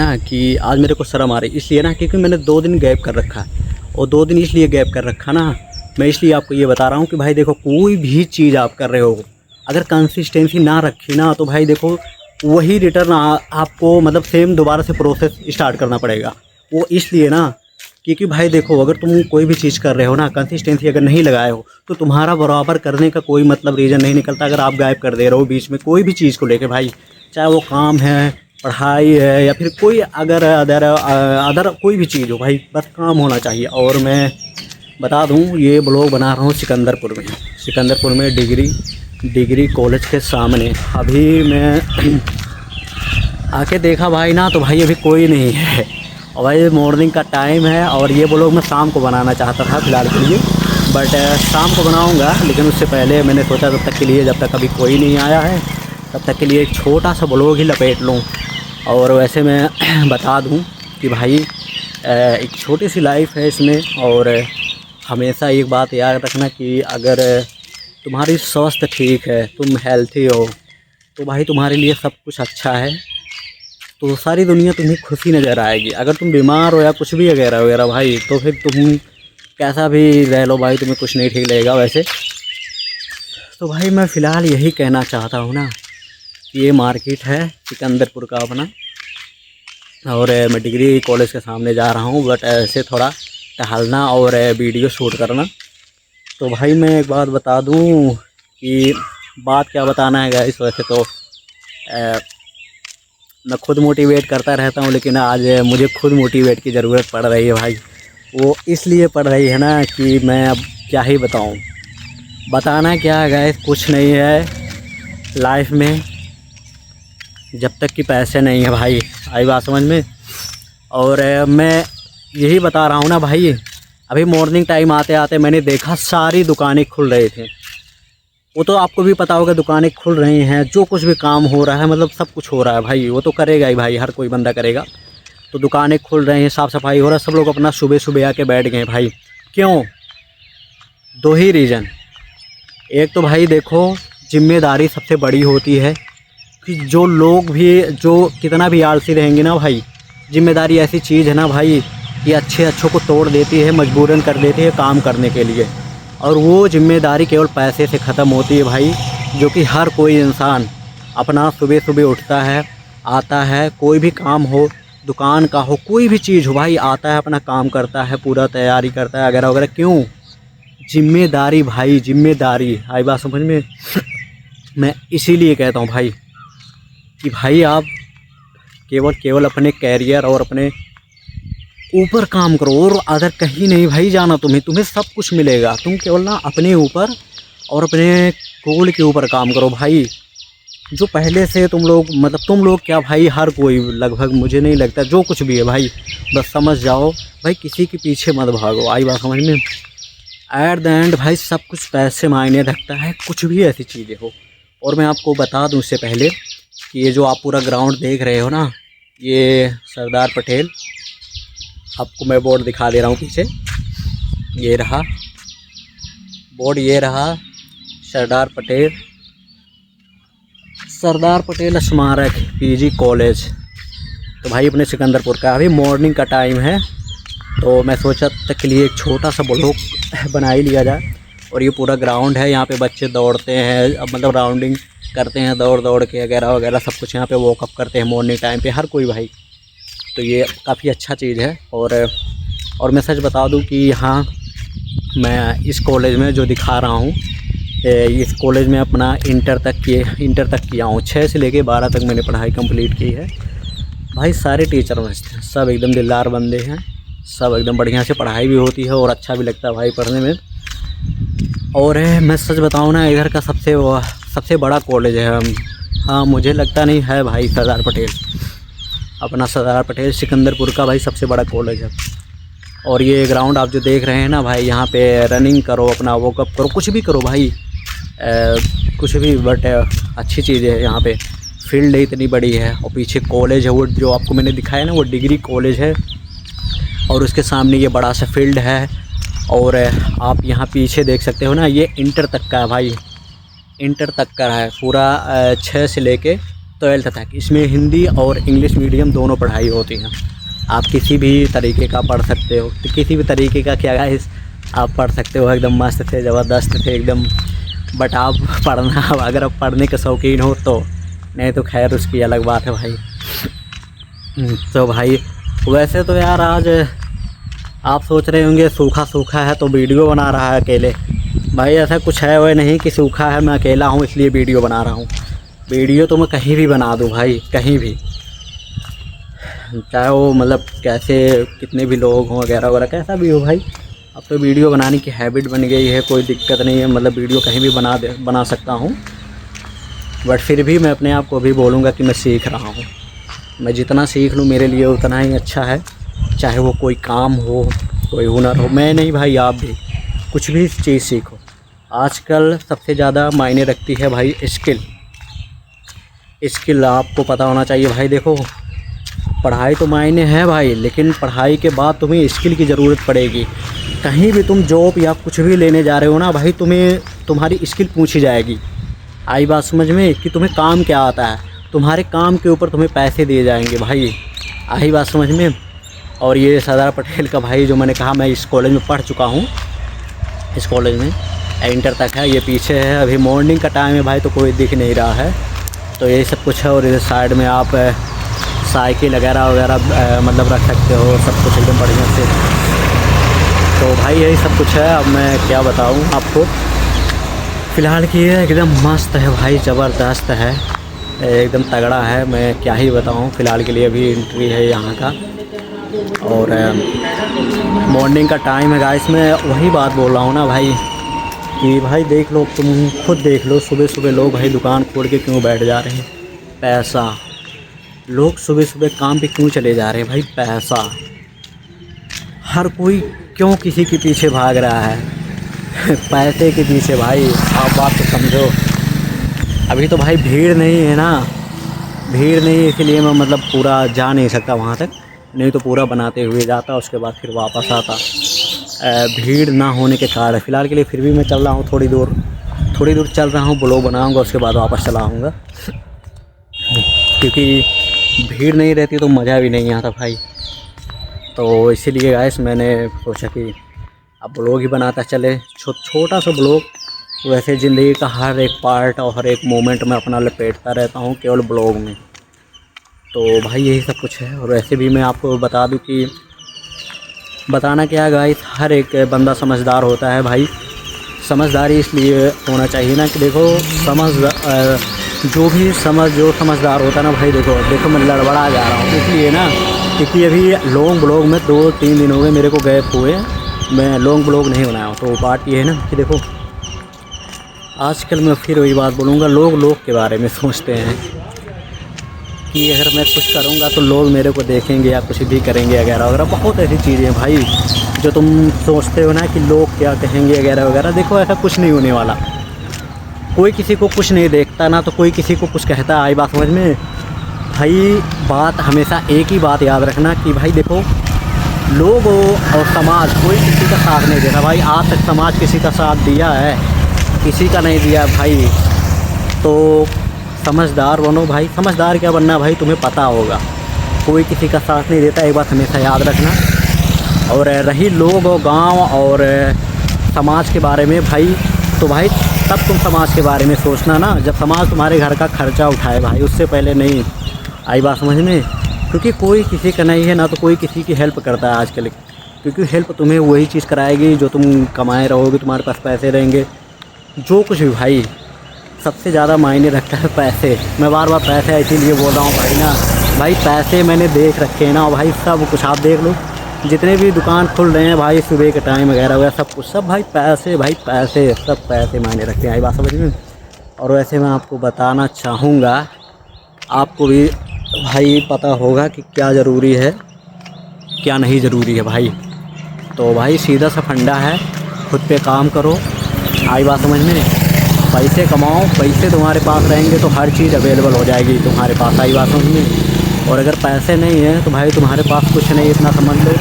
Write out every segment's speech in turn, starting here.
ना कि आज मेरे को शर्म आ रही इसलिए ना, क्योंकि मैंने 2 दिन गैप कर रखा है। और 2 दिन इसलिए गैप कर रखा ना, मैं इसलिए आपको ये बता रहा हूँ कि भाई देखो, कोई भी चीज़ आप कर रहे हो, अगर कंसिस्टेंसी ना रखी ना, तो भाई देखो वही रिटर्न आपको मतलब सेम दोबारा से प्रोसेस स्टार्ट करना पड़ेगा। वो इसलिए ना, क्योंकि भाई देखो, अगर तुम कोई भी चीज़ कर रहे हो ना, कंसिस्टेंसी अगर नहीं लगाए हो, तो तुम्हारा बराबर करने का कोई मतलब रीज़न नहीं निकलता। अगर आप गायब कर दे रहे हो बीच में कोई भी चीज़ को लेके भाई, चाहे वो काम है, पढ़ाई है, या फिर कोई अगर अदर कोई भी चीज़ हो भाई, बस काम होना चाहिए। और मैं बता दूं, ये ब्लॉग बना रहा हूँ सिकंदरपुर में डिग्री कॉलेज के सामने। अभी मैं आके देखा भाई ना, तो भाई अभी कोई नहीं है। और भाई मॉर्निंग का टाइम है, और ये ब्लॉग मैं शाम को बनाना चाहता था फ़िलहाल के लिए, बट शाम को बनाऊंगा। लेकिन उससे पहले मैंने सोचा तब तक के लिए, जब तक अभी कोई नहीं आया है, तब तक के लिए एक छोटा सा ब्लॉग ही लपेट लूँ। और वैसे मैं बता दूं कि भाई एक छोटी सी लाइफ है इसमें। और हमेशा एक बात याद रखना कि अगर तुम्हारी स्वास्थ्य ठीक है, तुम हेल्थी हो, तो भाई तुम्हारे लिए सब कुछ अच्छा है। तो सारी दुनिया तुम्हें खुशी नज़र आएगी। अगर तुम बीमार हो या कुछ भी वगैरह वगैरह भाई, तो फिर तुम कैसा भी रह लो भाई, तुम्हें कुछ नहीं ठीक लगेगा वैसे। तो भाई मैं फ़िलहाल यही कहना चाहता हूँ ना, कि ये मार्केट है सिकंदरपुर का अपना, और मैं डिग्री कॉलेज के सामने जा रहा हूँ, बट ऐसे थोड़ा टहलना और वीडियो शूट करना। तो भाई मैं एक बात बता दूँ कि बात क्या बताना है गाइस, वैसे तो मैं खुद मोटिवेट करता रहता हूँ, लेकिन आज मुझे खुद मोटिवेट की ज़रूरत पड़ रही है भाई। वो इसलिए पड़ रही है ना कि मैं अब क्या ही बताऊँ। बताना क्या है गाइस, कुछ नहीं है लाइफ में जब तक कि पैसे नहीं है भाई, आई बात समझ में। और मैं यही बता रहा हूँ ना भाई, अभी मॉर्निंग टाइम आते आते मैंने देखा सारी दुकानें खुल रही थी। वो तो आपको भी पता होगा, दुकानें खुल रही हैं, जो कुछ भी काम हो रहा है, मतलब सब कुछ हो रहा है भाई, वो तो करेगा ही भाई, हर कोई बंदा करेगा। तो दुकानें खुल रही हैं, साफ़ सफाई हो रहा है, सब लोग अपना सुबह सुबह आके बैठ गए भाई। क्यों? 2 ही रीज़न। एक तो भाई देखो, जिम्मेदारी सबसे बड़ी होती है कि जो लोग भी, जो कितना भी आलसी रहेंगे ना भाई, जिम्मेदारी ऐसी चीज़ है ना भाई, कि अच्छों को तोड़ देती है, मजबूरन कर देती है काम करने के लिए। और वो जिम्मेदारी केवल पैसे से ख़त्म होती है भाई, जो कि हर कोई इंसान अपना सुबह सुबह उठता है, आता है, कोई भी काम हो, दुकान का हो, कोई भी चीज़ हो भाई, आता है, अपना काम करता है, पूरा तैयारी करता है वगैरह वगैरह। क्यों? जिम्मेदारी भाई, जिम्मेदारी, आई बात समझ में। मैं इसीलिए कहता हूँ भाई कि भाई आप केवल अपने कैरियर और अपने ऊपर काम करो, और अदर कहीं नहीं भाई जाना। तुम्हें सब कुछ मिलेगा। तुम केवल ना अपने ऊपर और अपने गोल के ऊपर काम करो भाई। जो पहले से तुम लोग क्या भाई, हर कोई लगभग, मुझे नहीं लगता, जो कुछ भी है भाई, बस समझ जाओ भाई, किसी के पीछे मत भागो, आई बात समझ में। एट द एंड भाई सब कुछ पैसे मायने रखता है, कुछ भी ऐसी चीज़ें हो। और मैं आपको बता दूं इससे पहले कि ये जो आप पूरा ग्राउंड देख रहे हो ना, ये सरदार पटेल, आपको मैं बोर्ड दिखा दे रहा हूँ पीछे, ये रहा बोर्ड, ये रहा सरदार पटेल स्मारक पीजी कॉलेज। तो भाई अपने सिकंदरपुर का अभी मॉर्निंग का टाइम है, तो मैं सोचा तक के लिए एक छोटा सा ब्लॉग बना ही लिया जाए। और ये पूरा ग्राउंड है, यहाँ पे बच्चे दौड़ते हैं, मतलब राउंडिंग करते हैं, दौड़ के वगैरह वगैरह सब कुछ यहाँ पे वॉकअप करते हैं मॉर्निंग टाइम पे, हर कोई भाई। तो ये काफ़ी अच्छा चीज़ है। और मैं सच बता दूं कि हाँ, मैं इस कॉलेज में जो दिखा रहा हूँ, इस कॉलेज में अपना इंटर तक किया हूँ। 6 से लेके 12 तक मैंने पढ़ाई कंप्लीट की है भाई। सारे टीचर मस्त हैं, सब एकदम दिलदार बंदे हैं, सब एकदम बढ़िया से पढ़ाई भी होती है और अच्छा भी लगता है भाई पढ़ने में। और मैं सच बताऊँ ना, इधर का सबसे बड़ा कॉलेज है। हाँ, मुझे लगता नहीं है भाई, सरदार पटेल सिकंदरपुर का भाई सबसे बड़ा कॉलेज है। और ये ग्राउंड आप जो देख रहे हैं ना भाई, यहाँ पे रनिंग करो, अपना वॉकअप करो, कुछ भी करो भाई, कुछ भी, बट अच्छी चीज़ है। यहाँ पे फील्ड इतनी बड़ी है, और पीछे कॉलेज है, वो जो आपको मैंने दिखाया ना, वो डिग्री कॉलेज है, और उसके सामने ये बड़ा सा फील्ड है। और आप यहाँ पीछे देख सकते हो ना, ये इंटर तक का है भाई, इंटर तक का है पूरा, 6 से लेके 12th तक। इसमें हिंदी और इंग्लिश मीडियम दोनों पढ़ाई होती हैं। आप किसी भी तरीके का पढ़ सकते हो, तो किसी भी तरीके का क्या गाइस आप पढ़ सकते हो। एकदम मस्त थे, ज़बरदस्त थे एकदम। बट आप पढ़ना, अगर आप पढ़ने के शौकीन हो तो, नहीं तो खैर उसकी अलग बात है भाई। तो भाई वैसे तो यार आज आप सोच रहे होंगे सूखा सूखा है तो वीडियो बना रहा है अकेले। भाई ऐसा कुछ है वह नहीं कि सूखा है, मैं अकेला हूँ इसलिए वीडियो बना रहा हूँ। वीडियो तो मैं कहीं भी बना दूँ भाई, कहीं भी, चाहे वो मतलब कैसे कितने भी लोग हों वगैरह वगैरह, कैसा भी हो भाई। अब तो वीडियो बनाने की हैबिट बन गई है, कोई दिक्कत नहीं है, मतलब वीडियो कहीं भी बना सकता हूँ। बट फिर भी मैं अपने आप को भी बोलूँगा कि मैं सीख रहा हूँ। मैं जितना सीख लूँ मेरे लिए उतना ही अच्छा है, चाहे वो कोई काम हो, कोई हुनर हो। मैं नहीं भाई, आप भी कुछ भी चीज़ सीखो। आजकल सबसे ज़्यादा मायने रखती है भाई स्किल आपको पता होना चाहिए भाई। देखो पढ़ाई तो मायने है भाई, लेकिन पढ़ाई के बाद तुम्हें स्किल की ज़रूरत पड़ेगी। कहीं भी तुम जॉब या कुछ भी लेने जा रहे हो ना भाई, तुम्हारी स्किल पूछी जाएगी। आई बात समझ में कि तुम्हें काम क्या आता है, तुम्हारे काम के ऊपर तुम्हें पैसे दिए जाएंगे भाई। आई बात समझ में। और ये सरदार पटेल का भाई जो मैंने कहा, मैं इस कॉलेज में पढ़ चुका हूँ, इस कॉलेज में इंटर तक है। ये पीछे है, अभी मॉर्निंग का टाइम है भाई तो कोई दिख नहीं रहा है। तो ये सब कुछ है। और इस साइड में आप साइकिल वगैरह वगैरह मतलब रख सकते हो, सब कुछ एकदम बढ़िया से। तो भाई यही सब कुछ है। अब मैं क्या बताऊँ आपको, फ़िलहाल की ये एकदम मस्त है भाई, ज़बरदस्त है, एकदम तगड़ा है। मैं क्या ही बताऊँ, फ़िलहाल के लिए अभी एंट्री है यहाँ का। और मॉर्निंग का टाइम है गाइस। मैं वही बात बोल रहा हूँ ना भाई कि भाई देख लो, तुम खुद देख लो, सुबह सुबह लोग भाई दुकान खोल के क्यों बैठ जा रहे हैं। पैसा, लोग सुबह सुबह काम पे क्यों चले जा रहे हैं भाई, पैसा। हर कोई क्यों किसी के पीछे भाग रहा है पैसे के पीछे भाई। आप बात तो समझो। अभी तो भाई भीड़ नहीं है ना, भीड़ नहीं, इसलिए मैं मतलब पूरा जा नहीं सकता वहाँ तक, नहीं तो पूरा बनाते हुए जाता, उसके बाद फिर वापस आता। भीड़ ना होने के कारण फ़िलहाल के लिए फिर भी मैं चल रहा हूँ, थोड़ी दूर चल रहा हूँ, ब्लॉग बनाऊँगा, उसके बाद वापस चला आऊँगा। क्योंकि भीड़ नहीं रहती तो मज़ा भी नहीं आता भाई। तो इसीलिए गाइस मैंने सोचा कि अब ब्लॉग ही बनाता चले, छोटा सा ब्लॉग। वैसे ज़िंदगी का हर एक पार्ट और हर एक मोमेंट में अपना लपेटता रहता हूँ केवल ब्लॉग में। तो भाई यही सब कुछ है। और वैसे भी मैं आपको बता दूं कि बताना क्या है गाइस, हर एक बंदा समझदार होता है भाई। समझदारी इसलिए होना चाहिए ना कि देखो जो समझदार होता है ना भाई, देखो मैं लड़बड़ा जा रहा हूँ इसलिए ना, क्योंकि अभी लॉन्ग ब्लॉग में 2-3 दिन हो गए मेरे को गैप हुए, मैं लॉन्ग ब्लॉग नहीं बनाया हूँ। तो बात ये है ना कि देखो आजकल मैं फिर वही बात बोलूँगा, लोग के बारे में सोचते हैं कि अगर मैं कुछ करूँगा तो लोग मेरे को देखेंगे या कुछ भी करेंगे वगैरह वगैरह। बहुत ऐसी चीज़ें हैं भाई जो तुम सोचते हो ना कि लोग क्या कहेंगे वगैरह वगैरह। देखो ऐसा कुछ नहीं होने वाला, कोई किसी को कुछ नहीं देखता ना तो कोई किसी को कुछ कहता है। आई बात समझ में भाई। बात हमेशा एक ही बात याद रखना कि भाई देखो लोग और समाज कोई किसी का साथ नहीं देता भाई। आज तक समाज किसी का साथ दिया है, किसी का नहीं दिया भाई। तो समझदार बनो भाई। समझदार क्या बनना भाई, तुम्हें पता होगा कोई किसी का साथ नहीं देता, एक बात हमेशा याद रखना। और रही लोग और गांव और समाज के बारे में भाई, तो भाई तब तुम समाज के बारे में सोचना ना जब समाज तुम्हारे घर का खर्चा उठाए भाई, उससे पहले नहीं। आई बात समझ में। क्योंकि कोई किसी का नहीं है ना, तो कोई किसी की हेल्प करता है आजकल। क्योंकि हेल्प तुम्हें वही चीज़ कराएगी जो तुम कमाए रहोगे, तुम्हारे पास पैसे रहेंगे, जो कुछ भी भाई। सबसे ज़्यादा मायने रखता है पैसे। मैं बार बार पैसे इसीलिए बोल रहा हूँ भाई ना भाई, पैसे मैंने देख रखे हैं ना भाई, सब कुछ आप देख लो, जितने भी दुकान खुल रहे हैं भाई सुबह के टाइम वगैरह वगैरह, सब कुछ सब भाई पैसे, भाई पैसे, सब पैसे मायने रखते हैं। आई बात समझ में। और वैसे मैं आपको बताना चाहूँगा, आपको भी भाई पता होगा कि क्या ज़रूरी है क्या नहीं ज़रूरी है भाई। तो भाई सीधा सा फंडा है, खुद पे काम करो। आई बात समझ में। पैसे कमाओ, पैसे तुम्हारे पास रहेंगे तो हर चीज़ अवेलेबल हो जाएगी तुम्हारे पास। आई बात समझ में। और अगर पैसे नहीं हैं तो भाई तुम्हारे पास कुछ नहीं, इतना समझ लो।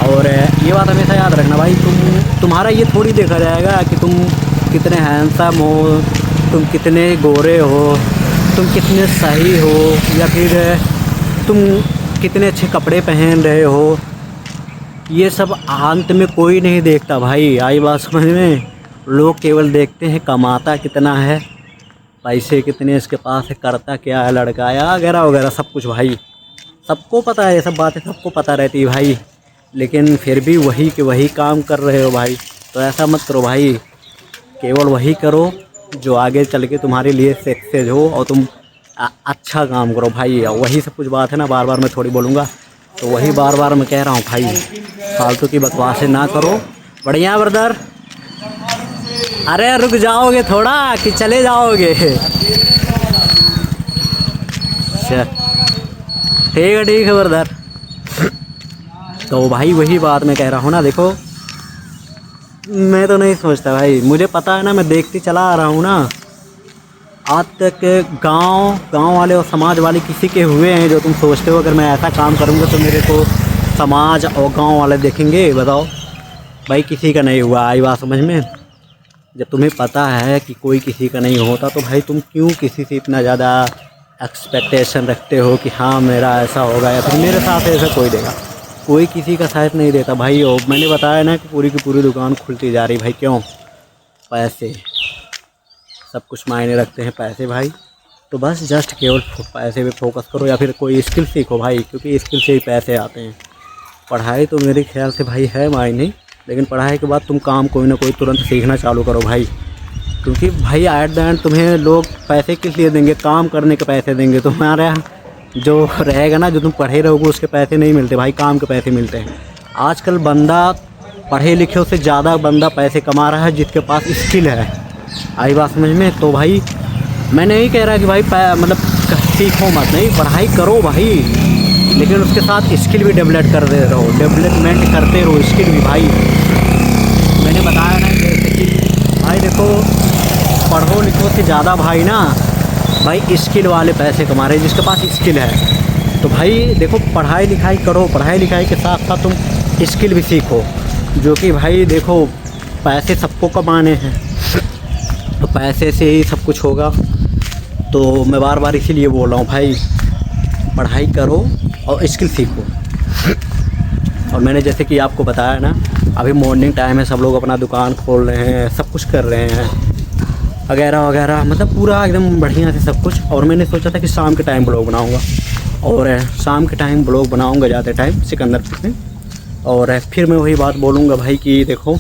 और ये बात हमेशा याद रखना भाई, तुम्हारा ये थोड़ी देखा जाएगा कि तुम कितने हैंडसम हो, तुम कितने गोरे हो, तुम कितने सही हो या फिर तुम कितने अच्छे कपड़े पहन रहे हो, ये सब अंत में कोई नहीं देखता भाई। आई बात समझ में? लोग केवल देखते हैं कमाता कितना है, पैसे कितने इसके पास है, करता क्या है लड़का, या वगैरह वगैरह सब कुछ भाई। सबको पता है, ये सब बातें सबको पता रहती है भाई, लेकिन फिर भी वही के वही काम कर रहे हो भाई। तो ऐसा मत करो भाई, केवल वही करो जो आगे चल के तुम्हारे लिए सक्सेस हो, और तुम अच्छा काम करो भाई। वही सब कुछ बात है ना, बार बार मैं थोड़ी बोलूँगा, तो वही बार बार मैं कह रहा हूँ भाई, फालतू की बकवासें ना करो। बढ़िया ब्रदर, अरे रुक जाओगे थोड़ा कि चले जाओगे? ठीक है ब्रदर। तो भाई वही बात मैं कह रहा हूँ ना, देखो मैं तो नहीं सोचता भाई, मुझे पता है ना, मैं देखती चला आ रहा हूँ ना, आज तक गांव वाले और समाज वाले किसी के हुए हैं जो तुम सोचते हो अगर मैं ऐसा काम करूँगा तो मेरे को समाज और गांव वाले देखेंगे? बताओ भाई, किसी का नहीं हुआ। आई बात समझ में? जब तुम्हें पता है कि कोई किसी का नहीं होता तो भाई तुम क्यों किसी से इतना ज़्यादा एक्सपेक्टेशन रखते हो कि हाँ मेरा ऐसा होगा या फिर मेरे साथ ऐसा कोई देगा? कोई किसी का साथ नहीं देता भाई। और मैंने बताया ना कि पूरी की पूरी दुकान खुलती जा रही भाई। क्यों? पैसे, सब कुछ मायने रखते हैं पैसे भाई। तो बस जस्ट केवल पैसे पे फोकस करो या फिर कोई स्किल सीखो भाई, क्योंकि स्किल से ही पैसे आते हैं। पढ़ाई तो मेरे ख्याल से भाई है मायने, लेकिन पढ़ाई के बाद तुम काम कोई ना कोई तुरंत सीखना चालू करो भाई, क्योंकि भाई एट द एंड तुम्हें लोग पैसे किस लिए देंगे? काम करने के पैसे देंगे। तुम्हारा जो रहेगा ना, जो तुम पढ़े रहोगे उसके पैसे नहीं मिलते भाई, काम के पैसे मिलते हैं। आजकल बंदा पढ़े लिखे से ज़्यादा बंदा पैसे कमा रहा है जिसके पास स्किल है। आई बात समझ में? तो भाई मैं नहीं कह रहा कि भाई मतलब सीखो मत, नहीं, पढ़ाई करो भाई, लेकिन उसके साथ स्किल भी डेवलप डेवलपमेंट करते रहो, स्किल भी भाई। मैंने बताया ना जैसे कि भाई देखो, पढ़ो लिखो से ज़्यादा भाई ना भाई स्किल वाले पैसे कमा रहे हैं, जिसके पास स्किल है। तो भाई देखो, पढ़ाई लिखाई करो, पढ़ाई लिखाई के साथ साथ तुम स्किल भी सीखो, जो कि भाई देखो पैसे सबको कमाने हैं, तो पैसे से ही सब कुछ होगा। तो मैं बार बार इसीलिए बोल रहा हूँ भाई, पढ़ाई करो और स्किल सीखो। और मैंने जैसे कि आपको बताया ना, अभी मॉर्निंग टाइम है, सब लोग अपना दुकान खोल रहे हैं, सब कुछ कर रहे हैं वगैरह वगैरह, मतलब पूरा एकदम बढ़िया से सब कुछ। और मैंने सोचा था कि शाम के टाइम ब्लॉग बनाऊंगा, और शाम के टाइम ब्लॉग बनाऊंगा ज़्यादा टाइम सिकंदरपुर में। और फिर मैं वही बात बोलूँगा भाई कि देखो,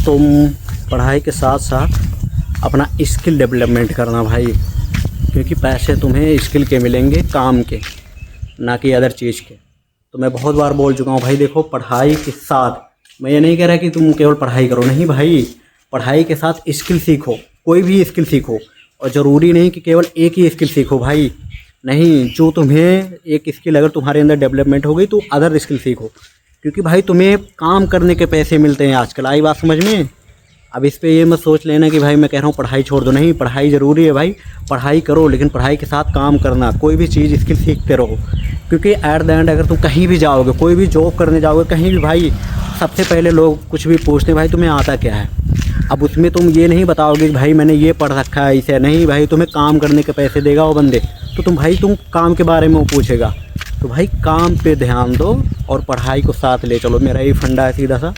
तुम पढ़ाई के साथ साथ अपना स्किल डेवलपमेंट करना भाई, क्योंकि पैसे तुम्हें स्किल के मिलेंगे, काम के, ना कि अदर चीज़ के। तो मैं बहुत बार बोल चुका हूँ भाई, देखो पढ़ाई के साथ मैं ये नहीं कह रहा कि तुम केवल पढ़ाई करो, नहीं भाई, पढ़ाई के साथ स्किल सीखो, कोई भी स्किल सीखो। और ज़रूरी नहीं कि केवल एक ही स्किल सीखो भाई, नहीं, जो तुम्हें एक स्किल अगर तुम्हारे अंदर डेवलपमेंट हो गई तो अदर स्किल सीखो, क्योंकि भाई तुम्हें काम करने के पैसे मिलते हैं आजकल। आई बात समझ में? अब इस पे ये मत सोच लेना कि भाई मैं कह रहा हूँ पढ़ाई छोड़ दो, नहीं, पढ़ाई ज़रूरी है भाई, पढ़ाई करो, लेकिन पढ़ाई के साथ काम करना, कोई भी चीज़ स्किल सीखते रहो, क्योंकि एट द एंड अगर तुम कहीं भी जाओगे, कोई भी जॉब करने जाओगे कहीं भी भाई, सबसे पहले लोग कुछ भी पूछते हैं भाई तुम्हें आता क्या है। अब उसमें तुम ये नहीं बताओगे कि भाई मैंने ये पढ़ रखा है, इसे नहीं भाई, तुम्हें काम करने के पैसे देगा वो बंदे, तो तुम काम के बारे में वो पूछेगा। तो भाई काम पे ध्यान दो और पढ़ाई को साथ ले चलो, मेरा ये फंडा है सीधा सा।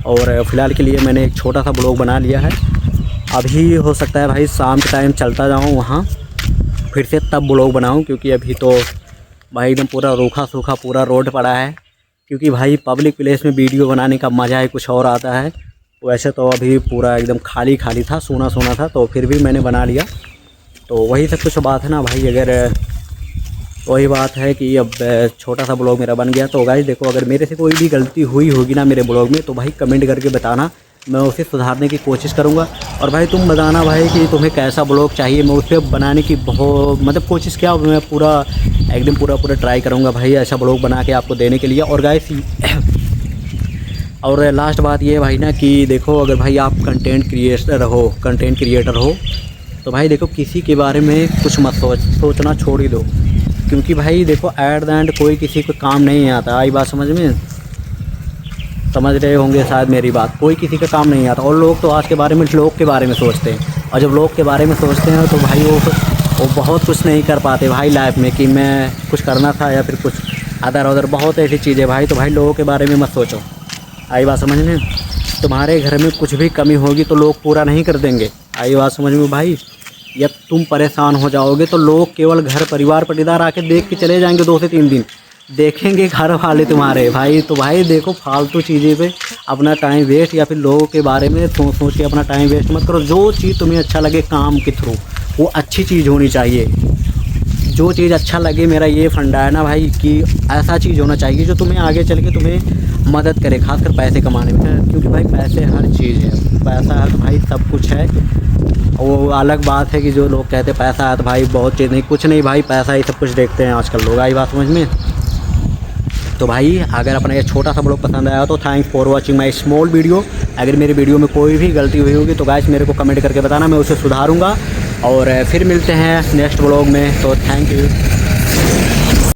और फ़िलहाल के लिए मैंने एक छोटा सा ब्लॉग बना लिया है, अभी हो सकता है भाई शाम के टाइम चलता जाऊँ वहाँ फिर से तब ब्लॉग बनाऊँ, क्योंकि अभी तो भाई एकदम पूरा रूखा सूखा पूरा रोड पड़ा है, क्योंकि भाई पब्लिक प्लेस में वीडियो बनाने का मज़ा ही कुछ और आता है। वैसे तो अभी पूरा एकदम खाली खाली था, सोना सोना था, तो फिर भी मैंने बना लिया। तो वही सब कुछ बात है ना भाई, अगर वही बात है कि अब छोटा सा ब्लॉग मेरा बन गया। तो गाइस देखो, अगर मेरे से कोई भी गलती हुई होगी ना मेरे ब्लॉग में, तो भाई कमेंट करके बताना, मैं उसे सुधारने की कोशिश करूँगा। और भाई तुम बताना भाई कि तुम्हें कैसा ब्लॉग चाहिए, मैं उस पर बनाने की बहुत मतलब कोशिश किया, मैं पूरा एकदम पूरा ट्राई करूँगा भाई ऐसा ब्लॉग बना के आपको देने के लिए। और गाइस और लास्ट बात ये भाई ना कि देखो, अगर भाई आप कंटेंट क्रिएटर हो तो भाई देखो, किसी के बारे में कुछ मत सोचना छोड़ ही दो, क्योंकि भाई देखो एट द एंड कोई किसी को काम नहीं आता। आई बात समझ में? समझ रहे होंगे शायद मेरी बात, कोई किसी का काम नहीं आता। और लोग तो आज के बारे में लोग के बारे में सोचते हैं, और जब लोग के बारे में सोचते हैं तो भाई वो बहुत कुछ नहीं कर पाते भाई लाइफ में, कि मैं कुछ करना था या फिर कुछ अदर उधर बहुत ऐसी चीज़ें भाई। तो भाई लोगों के बारे में मत सोचो, आई बात समझ में। तुम्हारे घर में कुछ भी कमी होगी तो लोग पूरा नहीं कर देंगे, आई बात समझ में भाई। या तुम परेशान हो जाओगे तो लोग केवल घर परिवार पटीदार आके देख के चले जाएंगे, 2 से 3 दिन देखेंगे घर वाले तुम्हारे भाई। तो भाई देखो, फालतू चीज़ें पे अपना टाइम वेस्ट या फिर लोगों के बारे में सोच के अपना टाइम वेस्ट मत करो। जो चीज़ तुम्हें अच्छा लगे काम के थ्रू, वो अच्छी चीज़ होनी चाहिए। जो चीज़ अच्छा लगे, मेरा ये फंडा है ना भाई कि ऐसा चीज़ होना चाहिए जो तुम्हें आगे चल के तुम्हें मदद करे, खासकर पैसे कमाने में। क्योंकि भाई पैसे हर चीज़ है, पैसा है तो भाई सब कुछ है। वो अलग बात है कि जो लोग कहते हैं पैसा है तो भाई बहुत चीज़ नहीं, कुछ नहीं भाई, पैसा ही सब कुछ देखते हैं आजकल लोग, आई बात समझ में। तो भाई अगर अपना ये छोटा सा ब्लॉग पसंद आया तो thanks for watching my small video. अगर मेरी वीडियो में कोई भी गलती हुई होगी तो गाइस मेरे को कमेंट करके बताना, मैं उसे सुधारूँगा। और फिर मिलते हैं नेक्स्ट ब्लॉग में, तो थैंक यू।